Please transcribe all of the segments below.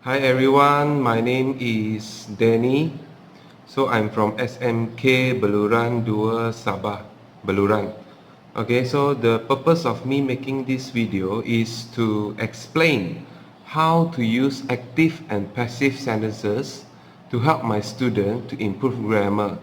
Hi everyone, my name is Danny. So I'm from SMK Beluran 2 Sabah, Beluran. Okay, so the purpose of me making this video is to explain how to use active and passive sentences to help my student to improve grammar.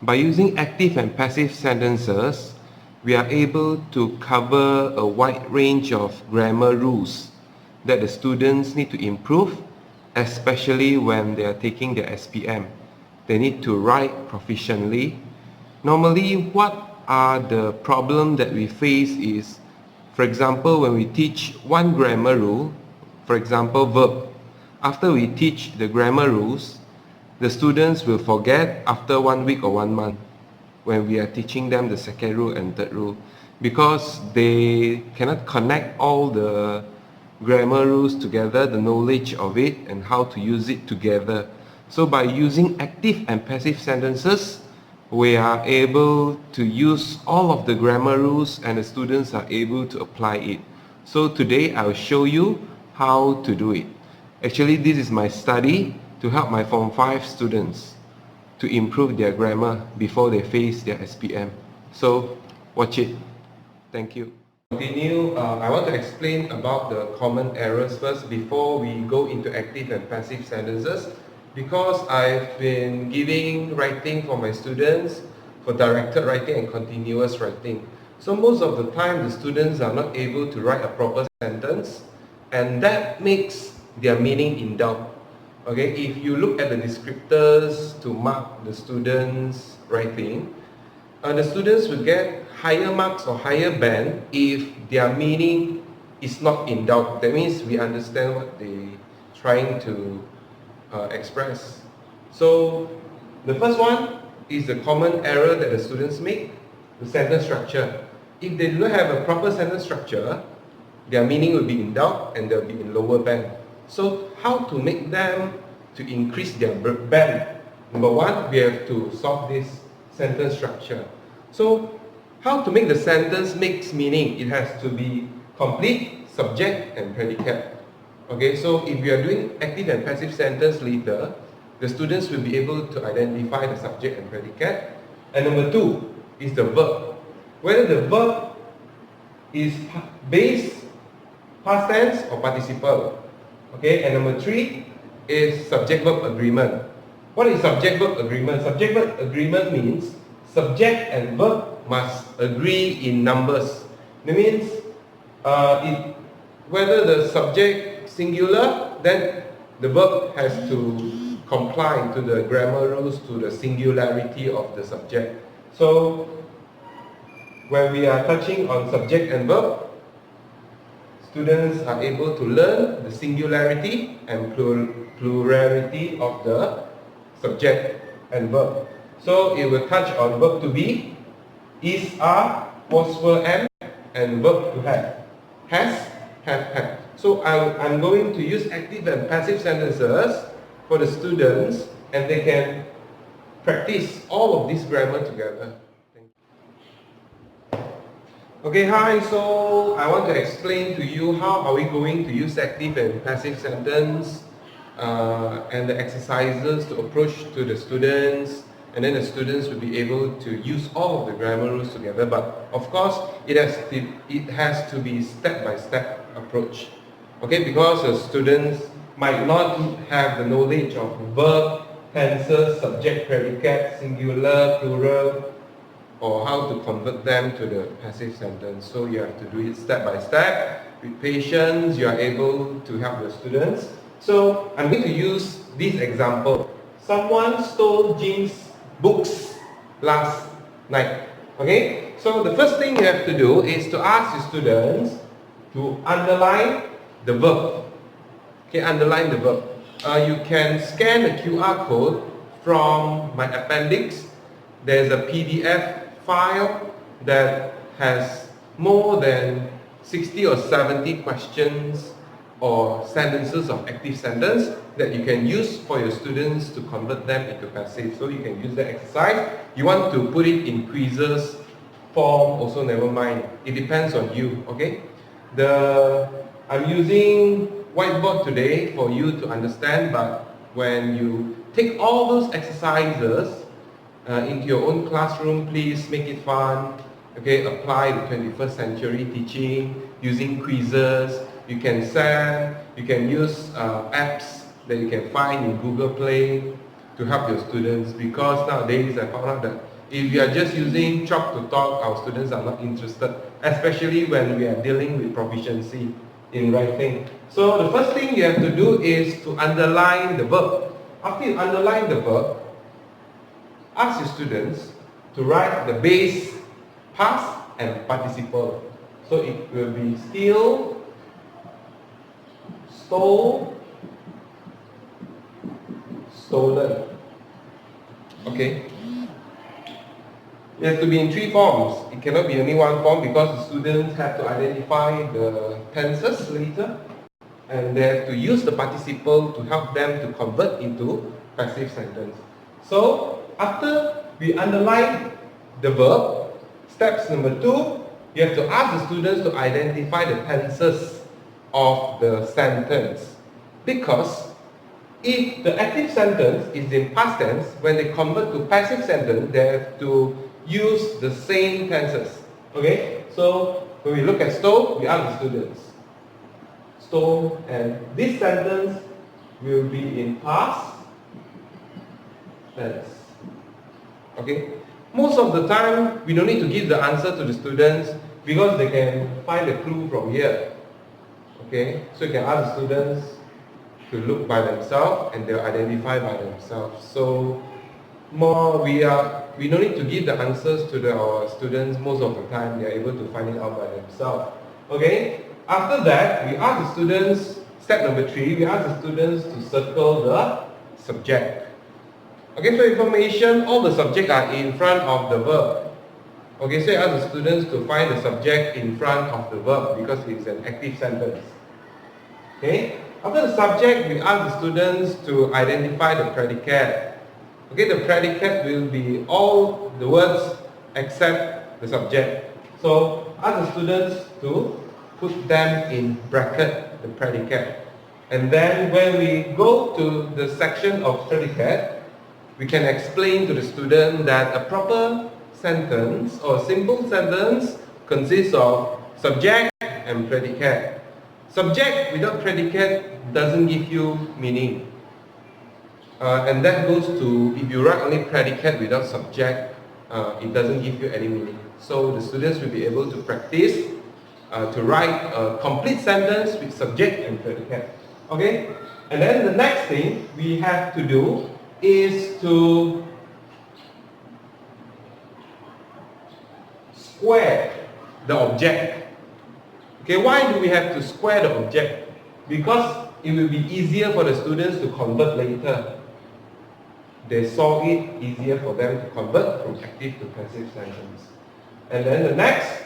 By using active and passive sentences, we are able to cover a wide range of grammar rules that the students need to improve, especially when they are taking their SPM. They need to write proficiently. Normally, what are the problems that we face is, for example, when we teach one grammar rule, for example, verb. After we teach the grammar rules, the students will forget after 1 week or 1 month when we are teaching them the second rule and third rule, because they cannot connect all the grammar rules together, the knowledge of it and how to use it together. So by using active and passive sentences, we are able to use all of the grammar rules and the students are able to apply it. So today I'll show you how to do it. Actually, this is my study to help my Form 5 students to improve their grammar before they face their SPM. So watch it. Thank you. Continue, I want to explain about the common errors first before we go into active and passive sentences, because I've been giving writing for my students for directed writing and continuous writing. So most of the time the students are not able to write a proper sentence, and that makes their meaning in doubt. Okay, if you look at the descriptors to mark the students' writing, the students will get higher marks or higher band if their meaning is not in doubt. That means we understand what they trying to express. So the first one is the common error that the students make, the sentence structure. If they do not have a proper sentence structure, their meaning will be in doubt and they'll be in lower band. So how to make them to increase their band? Number one, we have to solve this sentence structure. So how to make the sentence makes meaning? It has to be complete, subject and predicate. Okay, so if we are doing active and passive sentence later, the students will be able to identify the subject and predicate. And number two is the verb. Whether the verb is base, past tense or participle. Okay, and number three is subject-verb agreement. What is subject-verb agreement? Subject-verb agreement means subject and verb must agree in numbers. That means whether the subject singular, then the verb has to comply to the grammar rules, to the singularity of the subject. So when we are touching on subject and verb, students are able to learn the singularity and plurality of the subject and verb. So it will touch on verb to be, is, are, was, were, am, and verb to have, has, have, had. So I'm going to use active and passive sentences for the students, and they can practice all of this grammar together. Okay, hi, so I want to explain to you how are we going to use active and passive sentence and the exercises to approach to the students, and then the students will be able to use all of the grammar rules together. But of course, it has to be step-by-step approach. Okay, because the students might not have the knowledge of verb, tenses, subject, predicate, singular, plural, or how to convert them to the passive sentence. So you have to do it step by step. With patience, you are able to help your students. So I'm going to use this example. Someone stole Jim's books last night. Okay? So the first thing you have to do is to ask your students to underline the verb. Okay, underline the verb. You can scan the QR code from my appendix. There's a PDF file that has more than 60 or 70 questions or sentences of active sentence that you can use for your students to convert them into passive. So you can use that exercise. You want to put it in quizzes form, also never mind. It depends on you, okay? I'm using whiteboard today for you to understand, but when you take all those exercises into your own classroom, please make it fun. Okay, apply the 21st century teaching using quizzes. You can send, you can use apps that you can find in Google Play to help your students, because nowadays I found out that if you are just using chalk to talk, our students are not interested, especially when we are dealing with proficiency in writing. So the first thing you have to do is to underline the verb. After you underline the verb, ask your students to write the base, past and participle. So it will be steal, stole, stolen. Okay? It has to be in 3 forms. It cannot be only 1 form, because the students have to identify the tenses later, and they have to use the participle to help them to convert into passive sentence. So after we underline the verb, steps number 2, you have to ask the students to identify the tenses of the sentence. Because if the active sentence is in past tense, when they convert to passive sentence, they have to use the same tenses. Okay? So when we look at stole, we ask the students. Stole, and this sentence will be in past tense. Okay? Most of the time, we don't need to give the answer to the students, because they can find a clue from here. Okay? So you can ask the students to look by themselves, and they'll identify by themselves. So we don't need to give the answers to our students. Most of the time, they are able to find it out by themselves. Okay? After that, we ask the students, step number 3, we ask the students to circle the subject. Okay, for information, all the subjects are in front of the verb. Okay, so you ask the students to find the subject in front of the verb, because it's an active sentence. Okay? After the subject, we ask the students to identify the predicate. Okay, the predicate will be all the words except the subject. So ask the students to put them in bracket, the predicate. And then when we go to the section of predicate, we can explain to the student that a proper sentence or simple sentence consists of subject and predicate. Subject without predicate doesn't give you meaning. And that goes to, if you write only predicate without subject, it doesn't give you any meaning. So the students will be able to practice to write a complete sentence with subject and predicate. Okay? And then the next thing we have to do is to square the object. Okay, why do we have to square the object? Because it will be easier for the students to convert later. They saw it easier for them to convert from active to passive sentence. And then the next,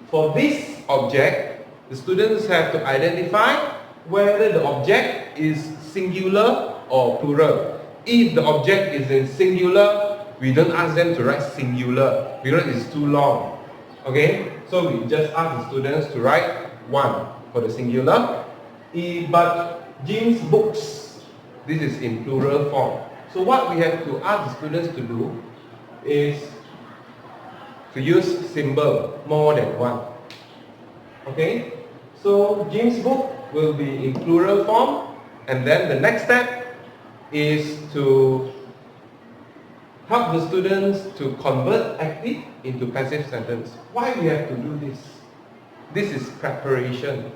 for this object, the students have to identify whether the object is singular or plural. If the object is in singular, we don't ask them to write singular because it's too long. Okay? So we just ask the students to write 1 for the singular. But Jim's books, this is in plural form. So what we have to ask the students to do is to use symbol more than 1. Okay? So Jim's book will be in plural form, and then the next step is to help the students to convert active into passive sentence. Why we have to do this? This is preparation.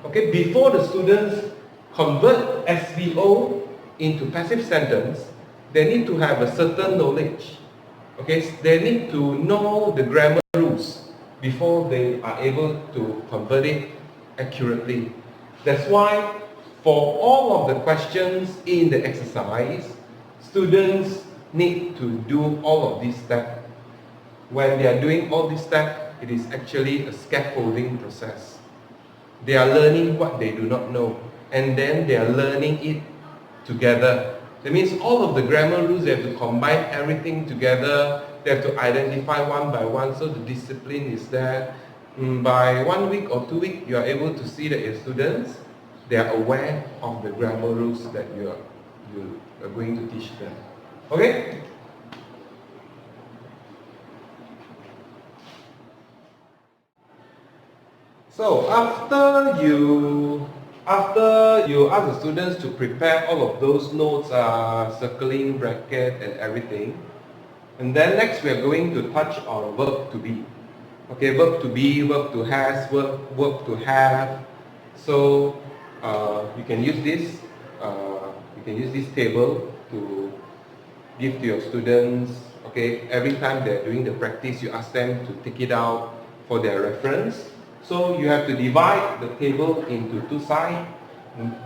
Okay, before the students convert SVO into passive sentence, they need to have a certain knowledge. Okay, they need to know the grammar rules before they are able to convert it accurately. That's why for all of the questions in the exercise, students need to do all of these steps. When they are doing all these steps, it is actually a scaffolding process. They are learning what they do not know, and then they are learning it together. That means all of the grammar rules, they have to combine everything together. They have to identify one by one, so the discipline is there. By 1 week or 2 weeks, you are able to see that your students, they are aware of the grammar rules that you are going to teach them. Okay? So after you ask the students to prepare all of those notes, circling, bracket and everything, and then next we are going to touch on verb to be. Okay, verb to be, verb to has, verb to have. So you can use this table to give to your students. Okay, every time they're doing the practice, you ask them to take it out for their reference. So you have to divide the table into two sides.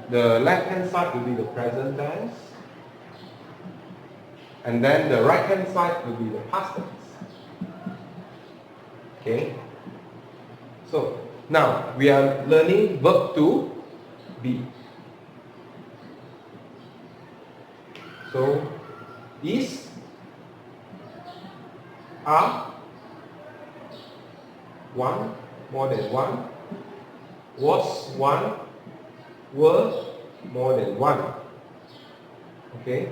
The left hand side will be the present tense, and then the right hand side will be the past tense. Okay. So now we are learning verb to be. So is, are, one, more than one, was one, were more than one. Okay,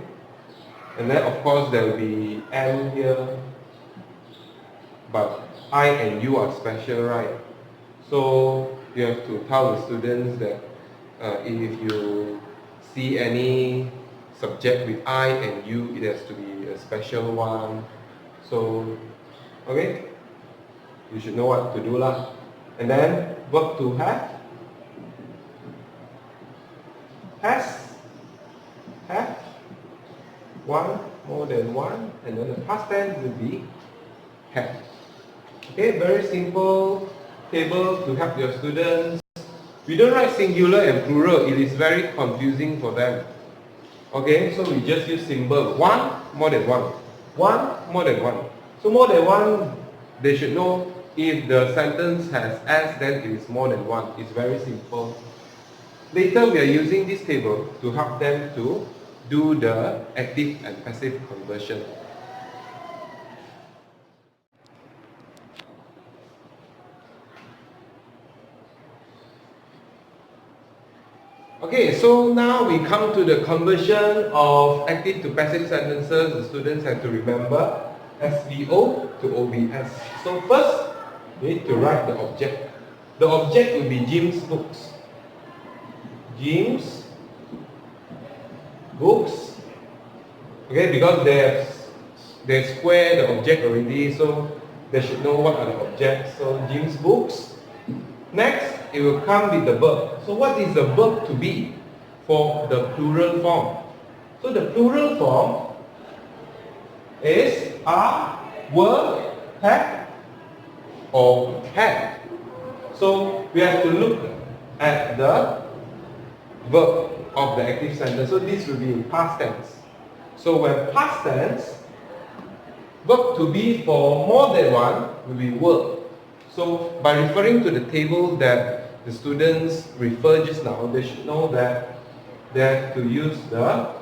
and then of course there will be am here, but I and you are special, right? So you have to tell the students that if you see any subject with I and you, it has to be a special one. So, okay, you should know what to do lah. And then verb to have, have, one, more than one, and then the past tense will be have. Okay, very simple table to help your students. We don't write singular and plural, it is very confusing for them. Okay, so we just use symbol. One, more than one. One, more than one. So more than one, they should know if the sentence has S, then it is more than one. It's very simple. Later, we are using this table to help them to do the active and passive conversion. Okay, so now we come to the conversion of active to passive sentences. The students have to remember SVO to OVS. So first, we need to write the object. The object will be Jim's books. Jim's books. Okay, because they square the object already, so they should know what are the objects. So Jim's books. Next, it will come with the verb. So what is the verb to be for the plural form? So the plural form is are, were, have, or had. So we have to look at the verb of the active sentence. So this will be in past tense. So when past tense, verb to be for more than one will be were. So by referring to the table that the students referred just now, they should know that they have to use the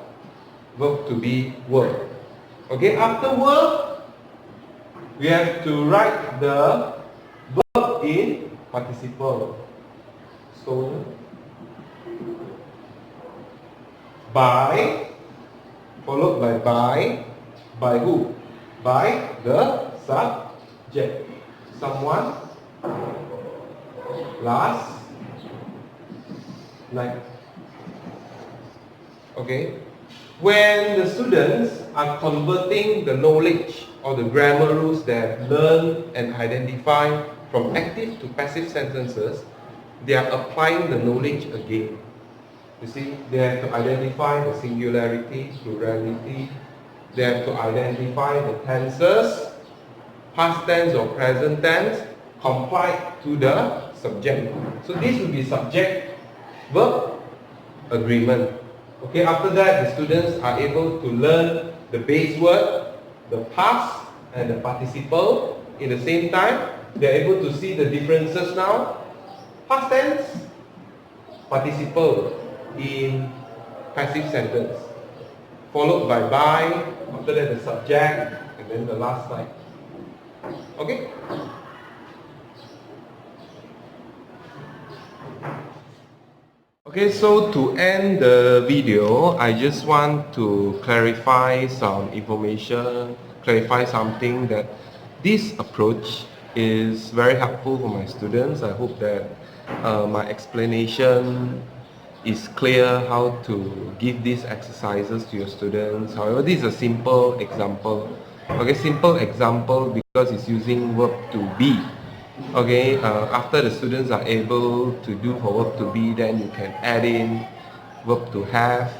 verb to be were. Okay, after were, we have to write the verb in participle. So by, followed by who? By the subject. Someone, last, night. Okay. When the students are converting the knowledge or the grammar rules they have learned and identified from active to passive sentences, they are applying the knowledge again. You see, they have to identify the singularity, plurality. They have to identify the tenses, past tense or present tense, complied to the subject. So this will be subject-verb agreement. Okay, after that, the students are able to learn the base word, the past, and the participle. In the same time, they are able to see the differences now. Past tense, participle in passive sentence, followed by, after that the subject, and then the last line. Okay? Okay, so to end the video, I just want to clarify some information, clarify something that this approach is very helpful for my students. I hope that my explanation is clear how to give these exercises to your students. However, this is a simple example. Okay, simple example because it's using verb to be. Okay, after the students are able to do for verb to be, then you can add in verb to have,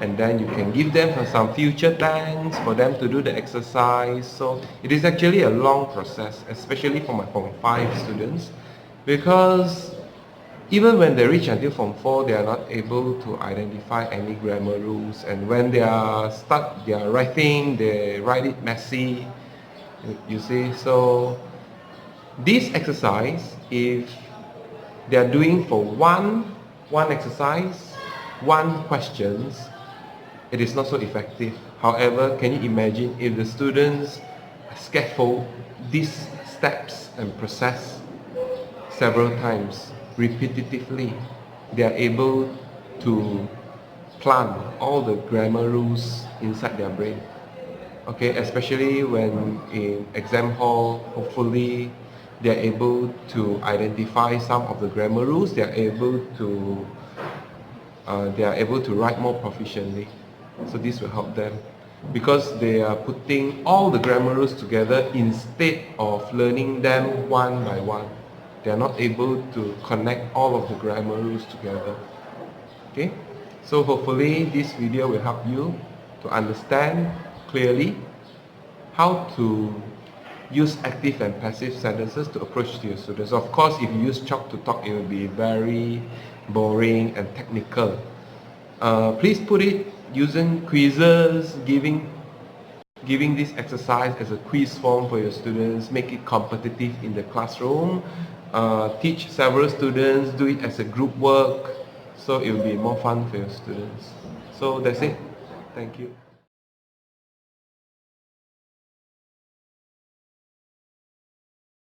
and then you can give them some future tense for them to do the exercise. So it is actually a long process, especially for my Form 5 students, because even when they reach until Form 4, they are not able to identify any grammar rules, and when they are stuck, they are writing, they write it messy, you see. So this exercise, if they are doing for one exercise, one questions, it is not so effective. However, can you imagine if the students scaffold these steps and process several times, repetitively, they are able to plant all the grammar rules inside their brain. Okay, especially when in exam hall, hopefully they are able to identify some of the grammar rules, they are able to write more proficiently. So this will help them because they are putting all the grammar rules together instead of learning them one by one. They are not able to connect all of the grammar rules together. Okay, so hopefully this video will help you to understand clearly how to use active and passive sentences to approach to your students. Of course, if you use chalk to talk, it will be very boring and technical. Please put it using quizzes, giving this exercise as a quiz form for your students, make it competitive in the classroom, teach several students, do it as a group work, so it will be more fun for your students. So that's it. Thank you.